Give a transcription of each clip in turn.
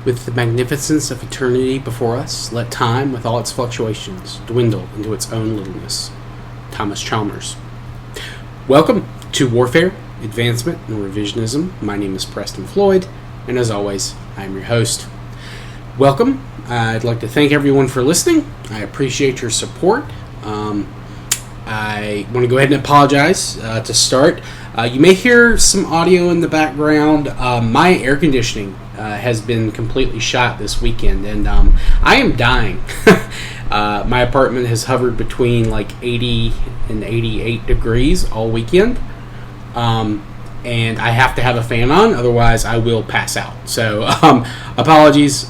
With the magnificence of eternity before us, let time, with all its fluctuations, dwindle into its own littleness. Thomas Chalmers. Welcome to Warfare, Advancement, and Revisionism. My name is Preston Floyd, and as always, I am your host. Welcome. I'd like to thank everyone for listening. I appreciate your support. I want to go ahead and apologize to start. You may hear some audio in the background. My air conditioning has been completely shot this weekend, and I am dying. My apartment has hovered between like 80 and 88 degrees all weekend, and I have to have a fan on, otherwise I will pass out. So apologies.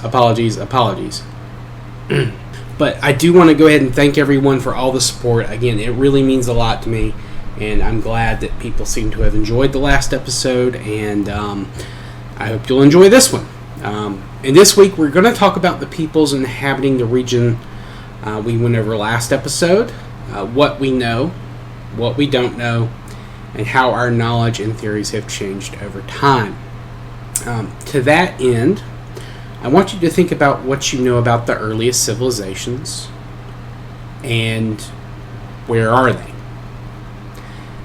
But I do want to go ahead and thank everyone for all the support. Again, it really means a lot to me, and I'm glad that people seem to have enjoyed the last episode, and I hope you'll enjoy this one. And this week, we're going to talk about the peoples inhabiting the region we went over last episode, what we know, what we don't know, and how our knowledge and theories have changed over time. To that end, I want you to think about what you know about the earliest civilizations and where are they.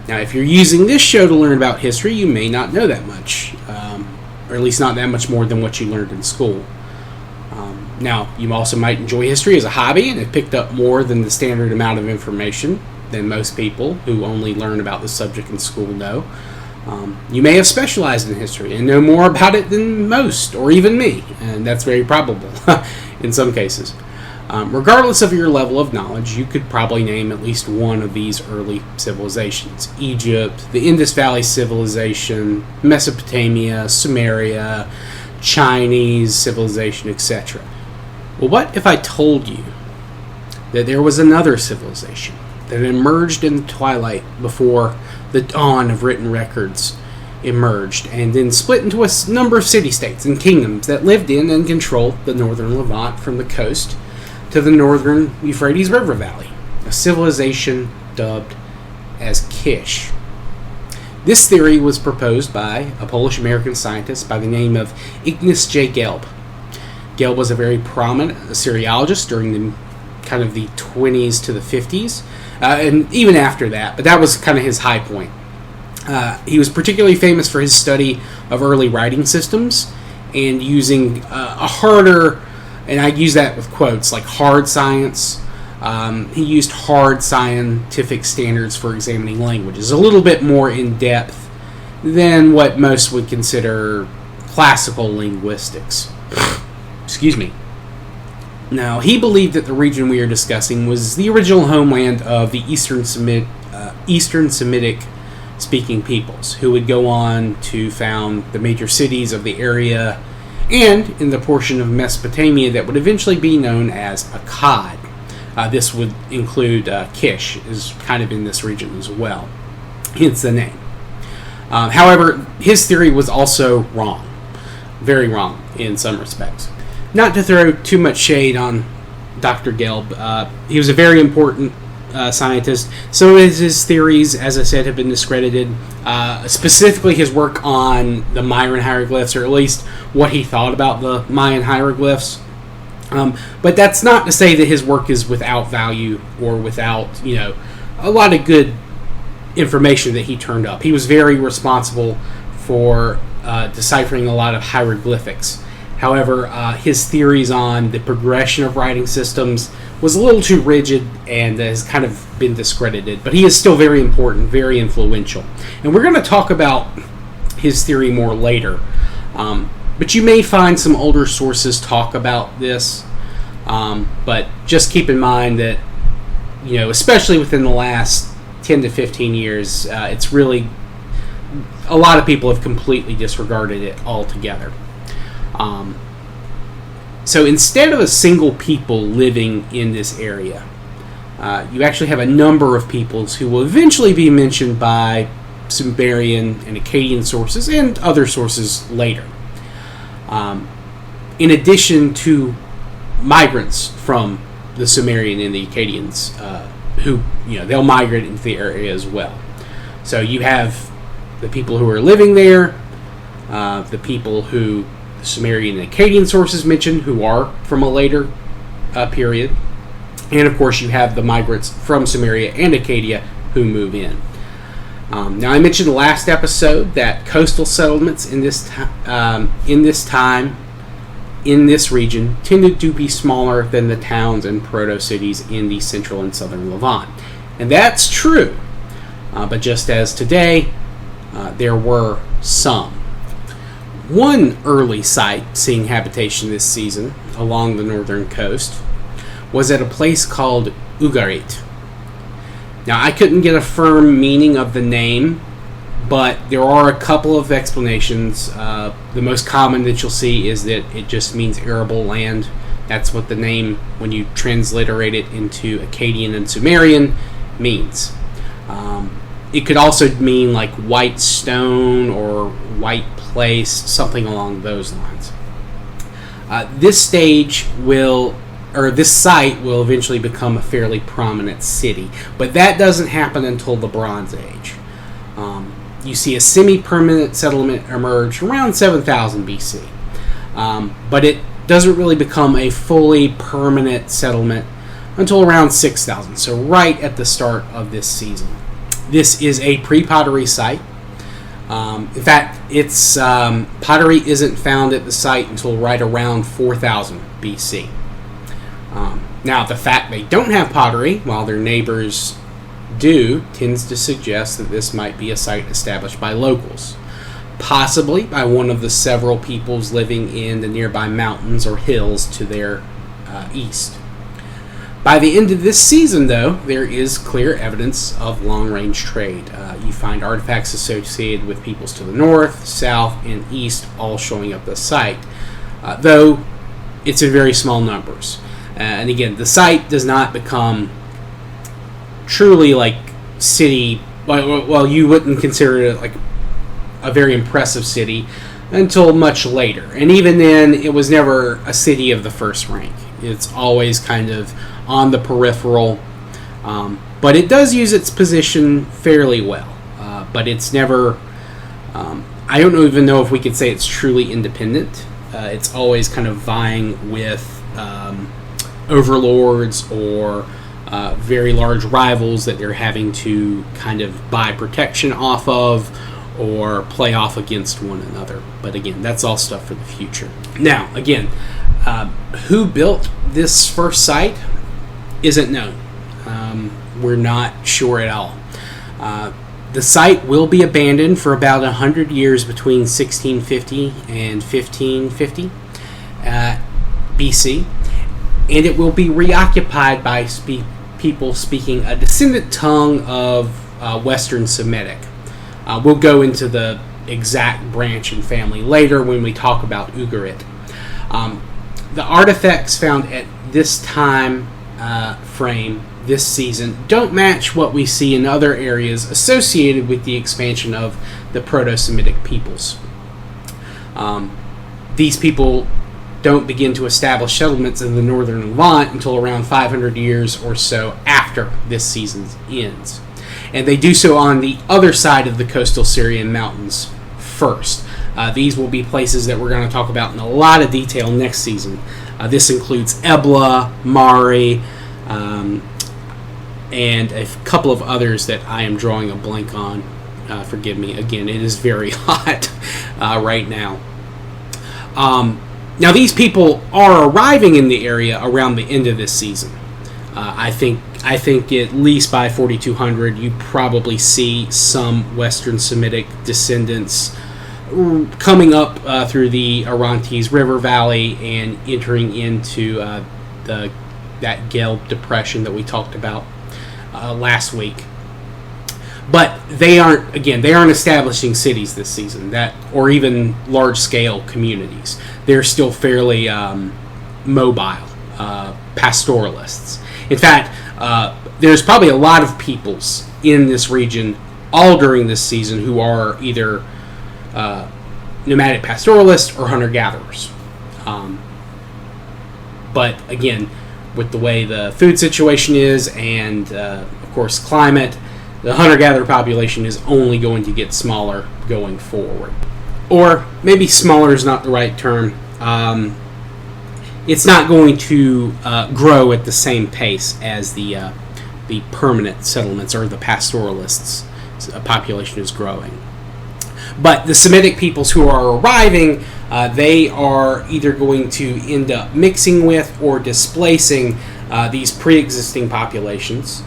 Now, if you're using this show to learn about history, you may not know that much, or at least not that much more than what you learned in school. Now, you also might enjoy history as a hobby and have picked up more than the standard amount of information than most people who only learn about the subject in school know. You may have specialized in history and know more about it than most, or even me, and that's very probable in some cases. Regardless of your level of knowledge, you could probably name at least one of these early civilizations. Egypt, the Indus Valley Civilization, Mesopotamia, Sumeria, Chinese civilization, etc. Well, what if I told you that there was another civilization that emerged in the twilight before the dawn of written records emerged, and then split into a number of city-states and kingdoms that lived in and controlled the northern Levant from the coast to the northern Euphrates River Valley, a civilization dubbed as Kish. This theory was proposed by a Polish-American scientist by the name of Ignaz J. Gelb. Gelb was a very prominent Assyriologist during the kind of the 20s to the 50s, and even after that, but that was kind of his high point. He was particularly famous for his study of early writing systems and using a harder, and I use that with quotes, like hard science. He used hard scientific standards for examining languages, a little bit more in depth than what most would consider classical linguistics. Excuse me. Now, he believed that the region we are discussing was the original homeland of the Eastern Semitic-speaking peoples, who would go on to found the major cities of the area and in the portion of Mesopotamia that would eventually be known as Akkad. This would include Kish, is kind of in this region as well, hence the name. However, his theory was also wrong, very wrong in some respects. Not to throw too much shade on Dr. Gelb, he was a very important scientist. Some of his theories, as I said, have been discredited. Specifically, his work on the Mayan hieroglyphs, or at least what he thought about the Mayan hieroglyphs. But that's not to say that his work is without value or without, a lot of good information that he turned up. He was very responsible for deciphering a lot of hieroglyphics. However, his theories on the progression of writing systems was a little too rigid and has kind of been discredited. But he is still very important, very influential. And we're going to talk about his theory more later. But you may find some older sources talk about this. But just keep in mind that, especially within the last 10 to 15 years, it's really, a lot of people have completely disregarded it altogether. So instead of a single people living in this area, you actually have a number of peoples who will eventually be mentioned by Sumerian and Akkadian sources and other sources later. In addition to migrants from the Sumerian and the Akkadians, who, they'll migrate into the area as well. So you have the people who are living there, the people who Sumerian and Akkadian sources mention, who are from a later period. And of course, you have the migrants from Sumeria and Acadia who move in. Now, I mentioned last episode that coastal settlements in this time in this region tended to be smaller than the towns and proto-cities in the central and southern Levant. And that's true. But just as today, there were some. One early site seeing habitation this season along the northern coast was at a place called Ugarit. Now, I couldn't get a firm meaning of the name, but there are a couple of explanations. The most common that you'll see is that it just means arable land. That's what the name, when you transliterate it into Akkadian and Sumerian, means. It could also mean like white stone or white place, something along those lines. This site will eventually become a fairly prominent city, but that doesn't happen until the Bronze Age. You see a semi-permanent settlement emerge around 7000 BC, but it doesn't really become a fully permanent settlement until around 6000, so right at the start of this season. This is a pre-pottery site. In fact, its pottery isn't found at the site until right around 4000 BC. Now, the fact they don't have pottery, while their neighbors do, tends to suggest that this might be a site established by locals, possibly by one of the several peoples living in the nearby mountains or hills to their east. By the end of this season, though, there is clear evidence of long-range trade. You find artifacts associated with peoples to the north, south, and east all showing up at the site, though it's in very small numbers. And again, the site does not become truly like city. Well, you wouldn't consider it like a very impressive city until much later. And even then, it was never a city of the first rank. It's always kind of on the peripheral, but it does use its position fairly well. But it's never. I don't even know if we could say it's truly independent. It's always kind of vying with overlords or very large rivals that they're having to kind of buy protection off of or play off against one another. But again, that's all stuff for the future. Now, again, who built this first site isn't known. We're not sure at all. The site will be abandoned for about 100 years between 1650 and 1550 BC, and it will be reoccupied by people speaking a descendant tongue of Western Semitic. We'll go into the exact branch and family later when we talk about Ugarit. The artifacts found at this time frame, this season, don't match what we see in other areas associated with the expansion of the Proto-Semitic peoples. These people don't begin to establish settlements in the northern Levant until around 500 years or so after this season ends. And they do so on the other side of the coastal Syrian mountains first. These will be places that we're going to talk about in a lot of detail next season. This includes Ebla, Mari, and a couple of others that I am drawing a blank on. Forgive me. Again, it is very hot right now. Now, these people are arriving in the area around the end of this season. I think at least by 4200, you probably see some Western Semitic descendants coming up through the Orontes River Valley and entering into that Gelb Depression that we talked about last week. But they aren't establishing cities this season, or even large-scale communities. They're still fairly mobile, pastoralists. In fact, there's probably a lot of peoples in this region all during this season who are either nomadic pastoralists or hunter-gatherers. But again, with the way the food situation is and, of course, climate, the hunter-gatherer population is only going to get smaller going forward. or maybe smaller is not the right term. It's not going to grow at the same pace as the permanent settlements or the pastoralists. A population is growing. But the Semitic peoples who are arriving, they are either going to end up mixing with or displacing these pre-existing populations.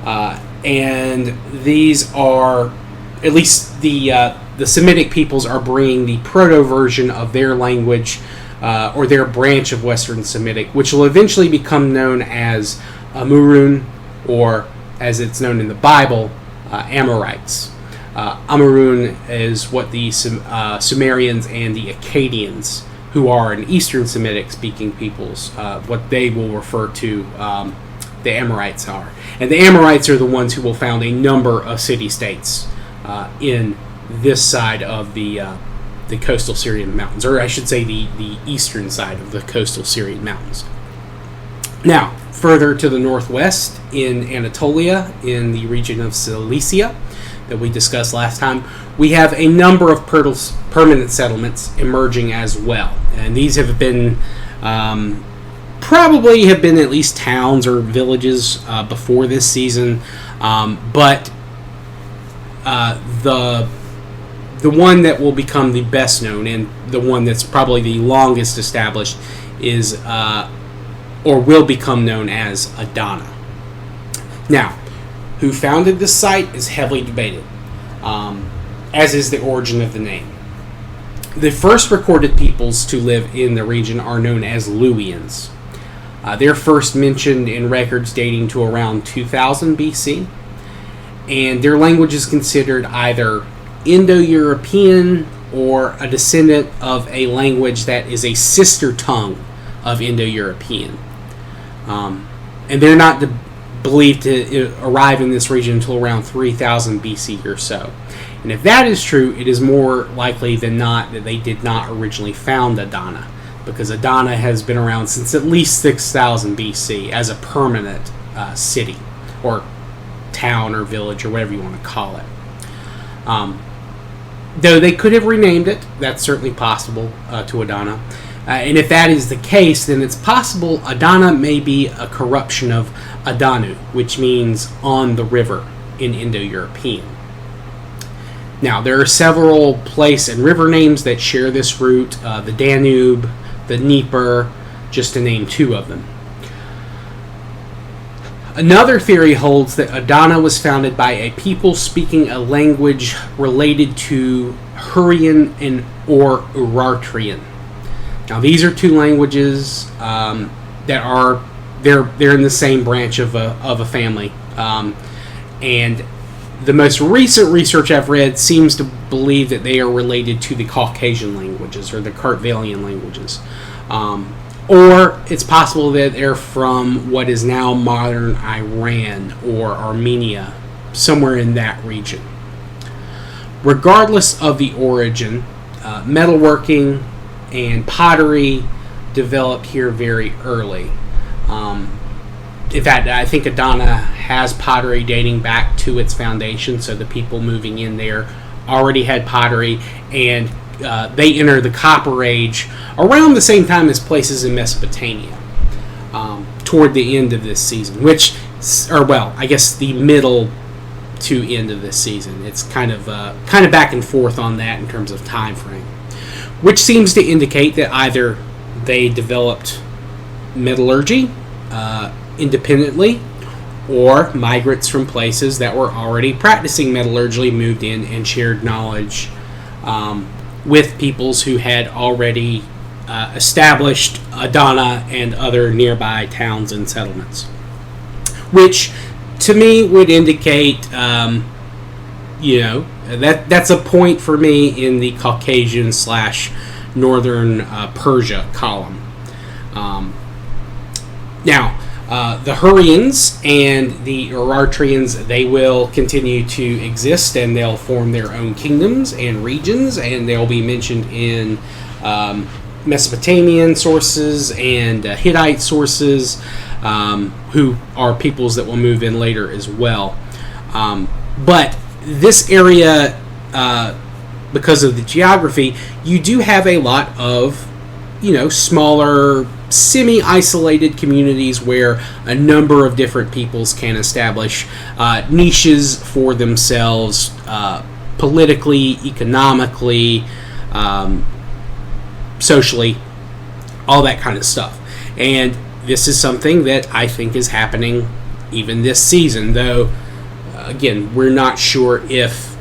And these are, at least the Semitic peoples are bringing the proto-version of their language or their branch of Western Semitic, which will eventually become known as Amurun, or as it's known in the Bible, Amorites. Amurun is what the Sumerians and the Akkadians, who are an Eastern Semitic speaking peoples, what they will refer to the Amorites are. And the Amorites are the ones who will found a number of city-states in this side of the coastal Syrian mountains, or I should say the eastern side of the coastal Syrian mountains. Now, further to the northwest in Anatolia, in the region of Cilicia that we discussed last time, we have a number of permanent settlements emerging as well. And these have been probably have been at least towns or villages before this season, but the one that will become the best known and the one that's probably the longest established is or will become known as Adana. Now, who founded this site is heavily debated, as is the origin of the name. The first recorded peoples to live in the region are known as Luwians. They're first mentioned in records dating to around 2000 BC, and their language is considered either Indo-European or a descendant of a language that is a sister tongue of Indo-European. And they're not believed to arrive in this region until around 3000 BC or so. And if that is true, it is more likely than not that they did not originally found Adana, because Adana has been around since at least 6000 BC as a permanent city, or town, or village, or whatever you want to call it. Though they could have renamed it, that's certainly possible to Adana. And if that is the case, then it's possible Adana may be a corruption of Adanu, which means on the river in Indo-European. Now, there are several place and river names that share this root, the Danube, the Dnieper, just to name two of them. Another theory holds that Adana was founded by a people speaking a language related to Hurrian and or Urartian. Now, these are two languages that are they're in the same branch of a family, and the most recent research I've read seems to believe that they are related to the Caucasian languages or the Kartvelian languages. Or it's possible that they're from what is now modern Iran or Armenia, somewhere in that region. Regardless of the origin, metalworking and pottery developed here very early. In fact, I think Adana has pottery dating back to its foundation, so the people moving in there already had pottery, and they enter the Copper Age around the same time as places in Mesopotamia, toward the end of this season, I guess the middle to end of this season. It's kind of back and forth on that in terms of time frame, which seems to indicate that either they developed metallurgy independently, or migrants from places that were already practicing metallurgy moved in and shared knowledge with peoples who had already established Adana and other nearby towns and settlements, which to me would indicate that's a point for me in the Caucasian / Northern Persia column. Now, the Hurrians and the Urartians, they will continue to exist, and they'll form their own kingdoms and regions, and they'll be mentioned in Mesopotamian sources and Hittite sources, who are peoples that will move in later as well. But this area because of the geography, you do have a lot of, smaller, semi-isolated communities where a number of different peoples can establish niches for themselves, politically, economically, socially, all that kind of stuff. And this is something that I think is happening even this season, though, again, we're not sure if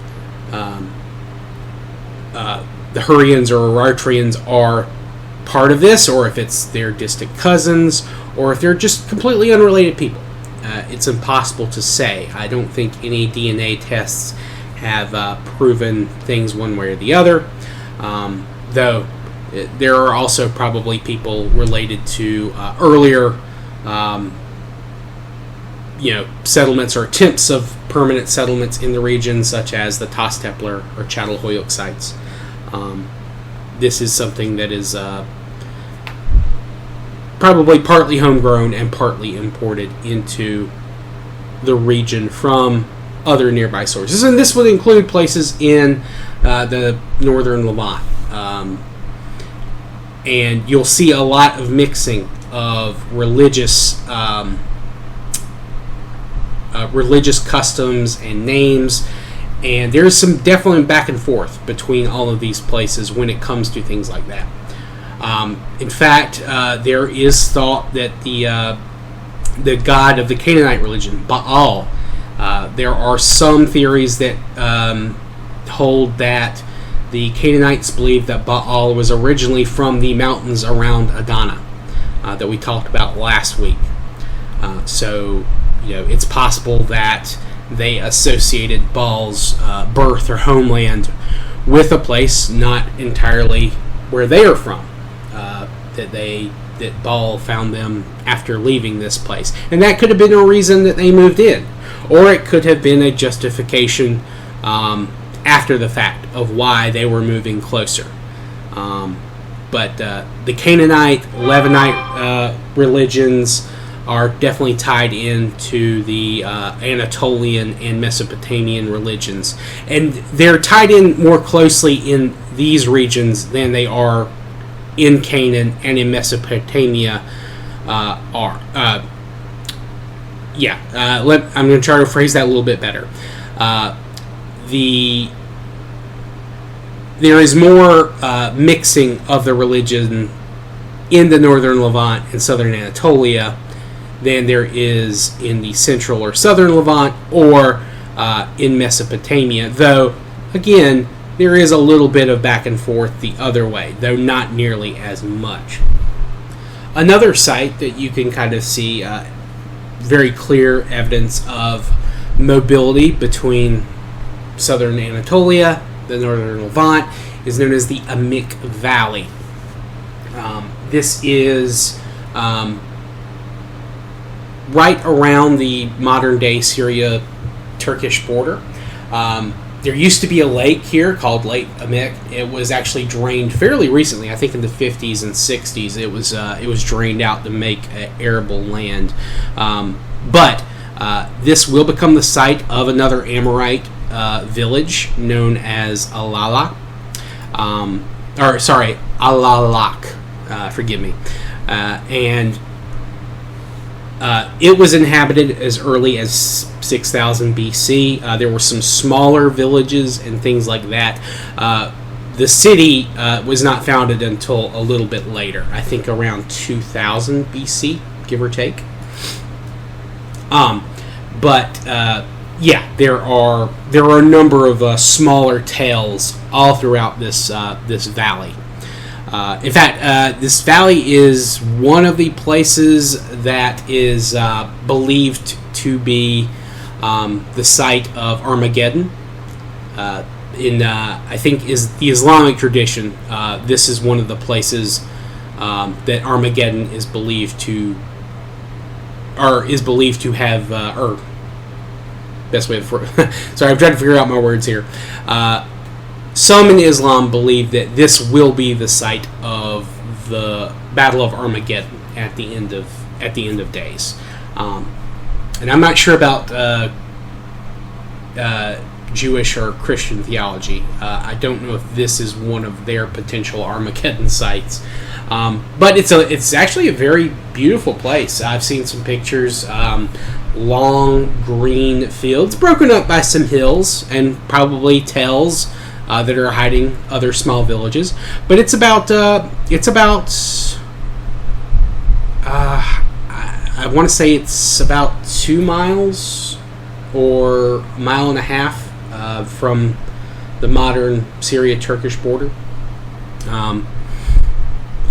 the Hurrians or Aratrians are part of this, or if it's their distant cousins, or if they're just completely unrelated people. It's impossible to say. I don't think any DNA tests have proven things one way or the other, though there are also probably people related to earlier settlements or attempts of permanent settlements in the region, such as the Tostepler or Çatalhöyük sites. This is something that is probably partly homegrown and partly imported into the region from other nearby sources. And this would include places in the northern Levant. And you'll see a lot of mixing of religious customs and names, and there's some definitely back and forth between all of these places when it comes to things like that. In fact, there is thought that the god of the Canaanite religion, Baal, there are some theories that hold that the Canaanites believed that Baal was originally from the mountains around Adana that we talked about last week. So, it's possible that they associated Baal's birth or homeland with a place not entirely where they are from. That Baal found them after leaving this place, and that could have been a reason that they moved in, or it could have been a justification after the fact of why they were moving closer. But the Canaanite, Levantine religions are definitely tied into the Anatolian and Mesopotamian religions, and they're tied in more closely in these regions than they are in Canaan and in Mesopotamia. I'm going to try to phrase that a little bit better. There is more mixing of the religion in the northern Levant and southern Anatolia than there is in the central or southern Levant or in Mesopotamia, though, again, there is a little bit of back and forth the other way, though not nearly as much. Another site that you can kind of see very clear evidence of mobility between southern Anatolia, the northern Levant, is known as the Amik Valley. This is right around the modern-day Syria-Turkish border. There used to be a lake here called Lake Amik. It was actually drained fairly recently. I think in the 50s and 60s it was drained out to make arable land. But this will become the site of another Amorite village known as Alalak. Forgive me. And it was inhabited as early as 6000 BC. There were some smaller villages and things like that. The city was not founded until a little bit later. I think around 2000 BC, give or take. There are a number of smaller tales all throughout this valley. In fact, this valley is one of the places that is believed to be the site of Armageddon. I think is the Islamic tradition. This is one of the places that Armageddon is believed to have. Best way to sorry, I'm trying to figure out my words here. Some in Islam believe that this will be the site of the Battle of Armageddon at the end of days, and I'm not sure about Jewish or Christian theology. I don't know if this is one of their potential Armageddon sites, but it's actually a very beautiful place. I've seen some pictures. Long green fields broken up by some hills and probably tells that are hiding other small villages. But it's about I want to say it's about 2 miles or a mile and a half from the modern Syria-Turkish border. I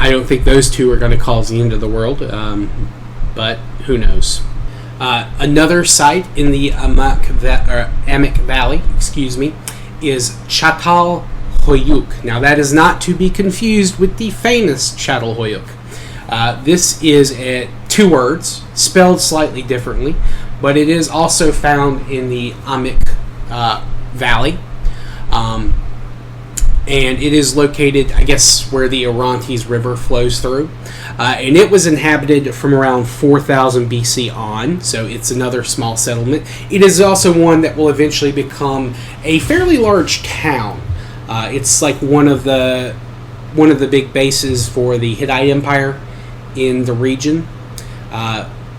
don't think those two are going to cause the end of the world, but who knows. Another site in the Amak Valley, is Çatal Hoyuk. Now that is not to be confused with the famous Çatal Hoyuk. This is 2 words, spelled slightly differently, but it is also found in the Amak Valley. And it is located, I guess, where the Orontes River flows through. And it was inhabited from around 4000 BC on, so it's another small settlement. It is also one that will eventually become a fairly large town. It's like one of the big bases for the Hittite Empire in the region.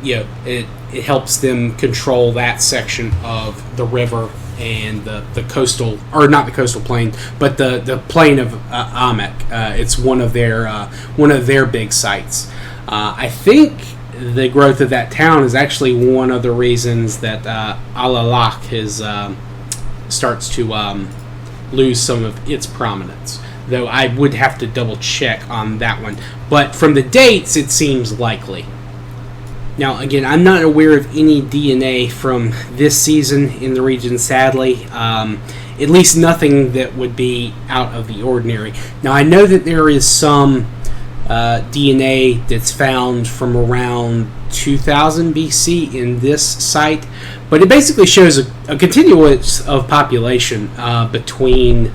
It helps them control that section of the river and the coastal, or not the coastal plain, but the plain of Amek. It's one of their big sites. I think the growth of that town is actually one of the reasons that Al-Alaq starts to lose some of its prominence. Though I would have to double check on that one. But from the dates, it seems likely. Now, again, I'm not aware of any DNA from this season in the region, sadly. At least nothing that would be out of the ordinary. Now, I know that there is some DNA that's found from around 2000 BC in this site, but it basically shows a continuance of population between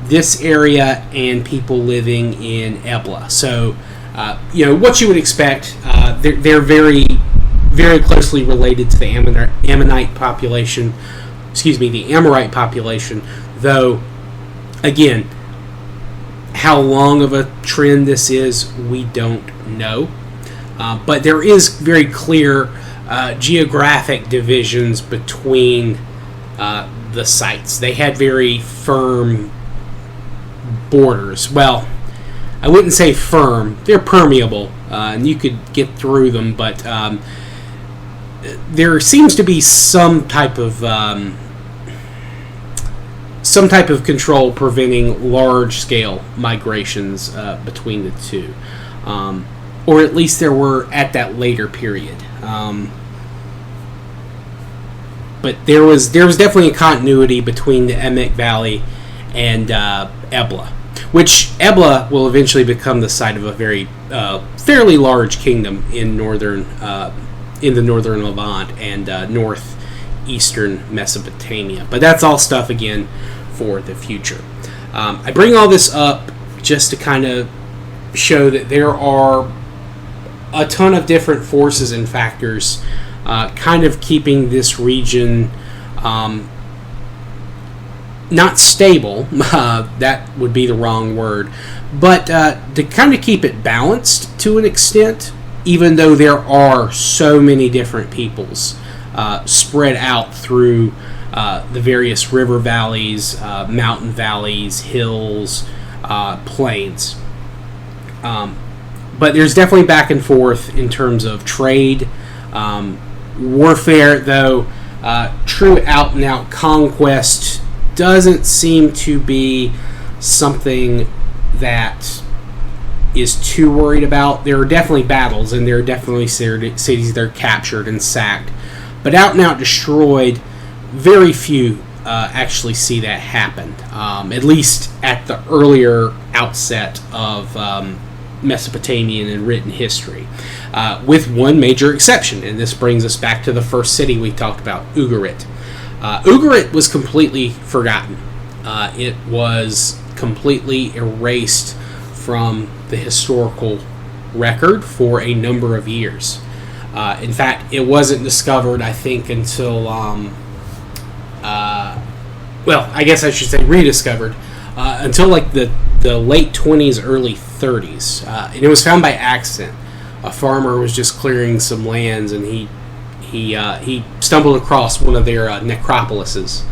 this area and people living in Ebla. So, what you would expect. They're very, very closely related to the Ammonite population. The Amorite population. Though, again, how long of a trend this is, we don't know. But there is very clear geographic divisions between the sites. They had very firm borders. Well, I wouldn't say firm. They're permeable, and you could get through them, but there seems to be some type of control preventing large-scale migrations between the two, or at least there were at that later period. But there was definitely a continuity between the Emek Valley and Ebla, which Ebla will eventually become the site of a very fairly large kingdom in the northern Levant and northeastern Mesopotamia. But that's all stuff, again, for the future. I bring all this up just to kind of show that there are a ton of different forces and factors kind of keeping this region not stable, that would be the wrong word, but to kind of keep it balanced to an extent, even though there are so many different peoples spread out through the various river valleys, mountain valleys, hills, plains. But there's definitely back and forth in terms of trade, warfare, though true out-and-out conquest doesn't seem to be something that is too worried about. There are definitely battles, and there are definitely cities that are captured and sacked. But out-and-out destroyed, very few actually see that happen, at least at the earlier outset of Mesopotamian and written history, with one major exception, and this brings us back to the first city we talked about, Ugarit. Ugarit was completely forgotten. It was completely erased from the historical record for a number of years. In fact, it wasn't discovered, I think, until well, I guess I should say rediscovered, until like the late 20s, early 30s. And it was found by accident. A farmer was just clearing some lands, and he stumbled across one of their necropolises.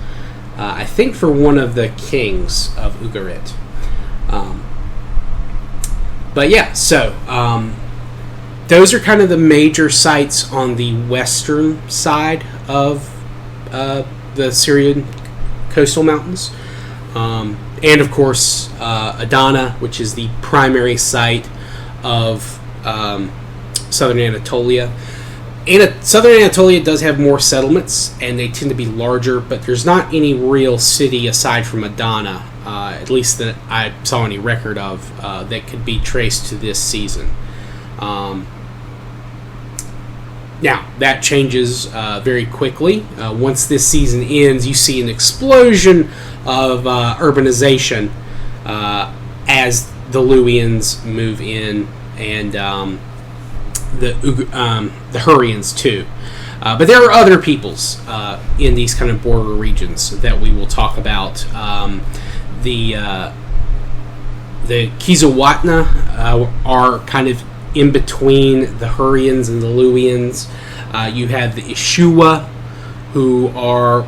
I think for one of the kings of Ugarit. But yeah, so those are kind of the major sites on the western side of the Syrian coastal mountains. And of course, Adana, which is the primary site of southern Anatolia. Southern Anatolia does have more settlements, and they tend to be larger, but there's not any real city aside from Adana, at least that I saw any record of, that could be traced to this season. Now, that changes very quickly. Once this season ends, you see an explosion of urbanization as the Luwians move in, and the Hurrians too. But there are other peoples in these kind of border regions that we will talk about. The Kizawatna are kind of in between the Hurrians and the Luwians. You have the Ishua, who are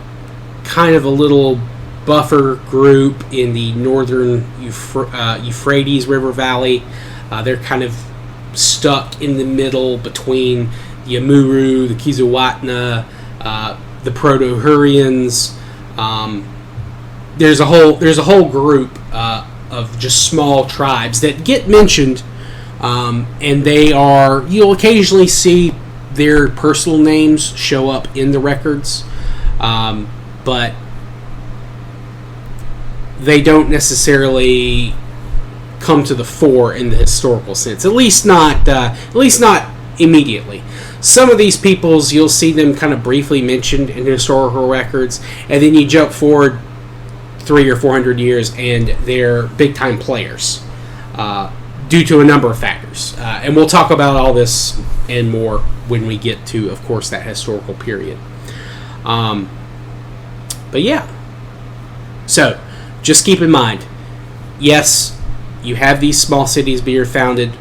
kind of a little buffer group in the northern Euphrates River Valley. They're kind of stuck in the middle between the Amuru, the Kizawatna, the Proto-Hurrians. There's a whole group of just small tribes that get mentioned, and you'll occasionally see their personal names show up in the records, but they don't necessarily come to the fore in the historical sense. At least not immediately. Some of these peoples, you'll see them kind of briefly mentioned in historical records, and then you jump forward 300 or 400 years, and they're big-time players due to a number of factors. And we'll talk about all this and more when we get to, of course, that historical period. But yeah. So, just keep in mind, yes, you have these small cities being founded.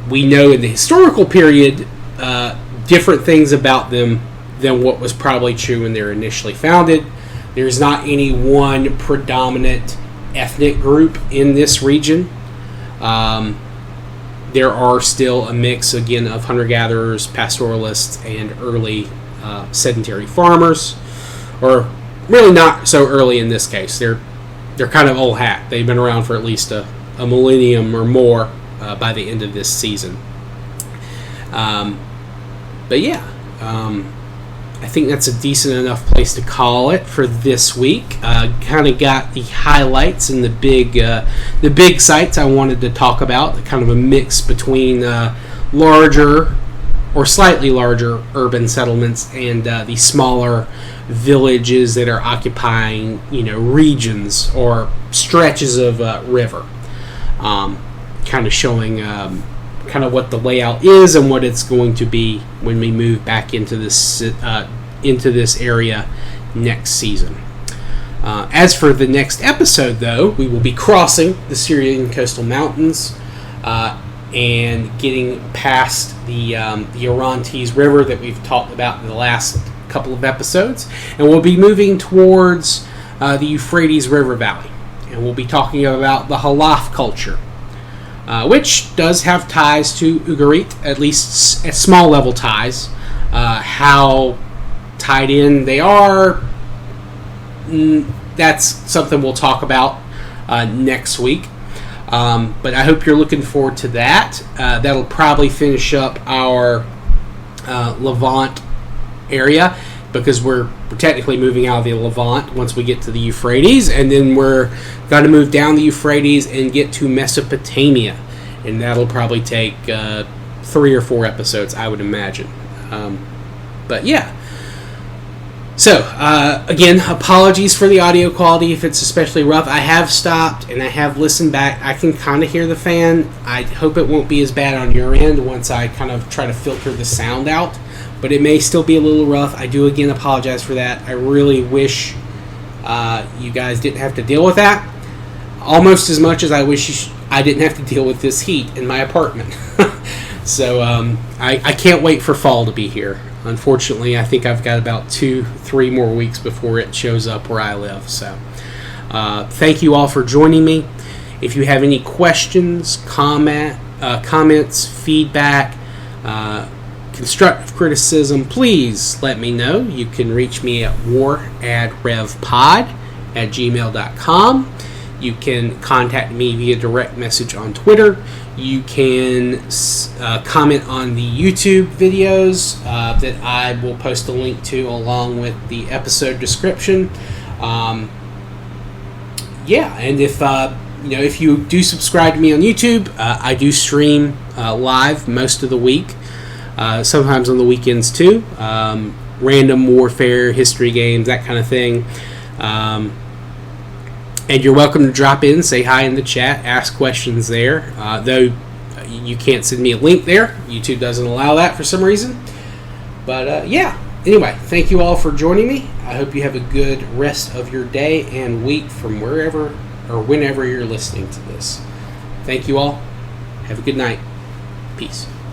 We know in the historical period different things about them than what was probably true when they were initially founded. There's not any one predominant ethnic group in this region. There are still a mix, again, of hunter-gatherers, pastoralists, and early sedentary farmers. Or really not so early in this case. They're kind of old hat. They've been around for at least a millennium or more by the end of this season. But yeah, I think that's a decent enough place to call it for this week. Kind of got the highlights and the big sites I wanted to talk about. Kind of a mix between larger or slightly larger urban settlements and the smaller villages that are occupying, regions or stretches of river. Kind of showing kind of what the layout is and what it's going to be when we move back into this area next season. As for the next episode, though, we will be crossing the Syrian coastal mountains and getting past the Orontes River that we've talked about in the last couple of episodes, and we'll be moving towards the Euphrates River Valley, and we'll be talking about the Halaf culture, which does have ties to Ugarit, at least small level ties. How tied in they are, that's something we'll talk about next week. But I hope you're looking forward to that. That'll probably finish up our Levant area, because we're technically moving out of the Levant once we get to the Euphrates, and then we're going to move down the Euphrates and get to Mesopotamia, and that'll probably take 3 or 4 episodes, I would imagine. But yeah. So, again, apologies for the audio quality if it's especially rough. I have stopped and I have listened back. I can kind of hear the fan. I hope it won't be as bad on your end once I kind of try to filter the sound out. But it may still be a little rough. I do, again, apologize for that. I really wish You guys didn't have to deal with that. Almost as much as I wish I didn't have to deal with this heat in my apartment. So I can't wait for fall to be here. Unfortunately, I think I've got about 2-3 more weeks before it shows up where I live. So thank you all for joining me. If you have any questions, comments, feedback, constructive criticism, please let me know. You can reach me at waradrevpod@gmail.com. You can contact me via direct message on Twitter. You can comment on the YouTube videos that I will post a link to along with the episode description. And if you do subscribe to me on YouTube, I do stream live most of the week, sometimes on the weekends too. Random warfare, history games, that kind of thing. And you're welcome to drop in, say hi in the chat, ask questions there. Though you can't send me a link there. YouTube doesn't allow that for some reason. But anyway, thank you all for joining me. I hope you have a good rest of your day and week from wherever or whenever you're listening to this. Thank you all. Have a good night. Peace.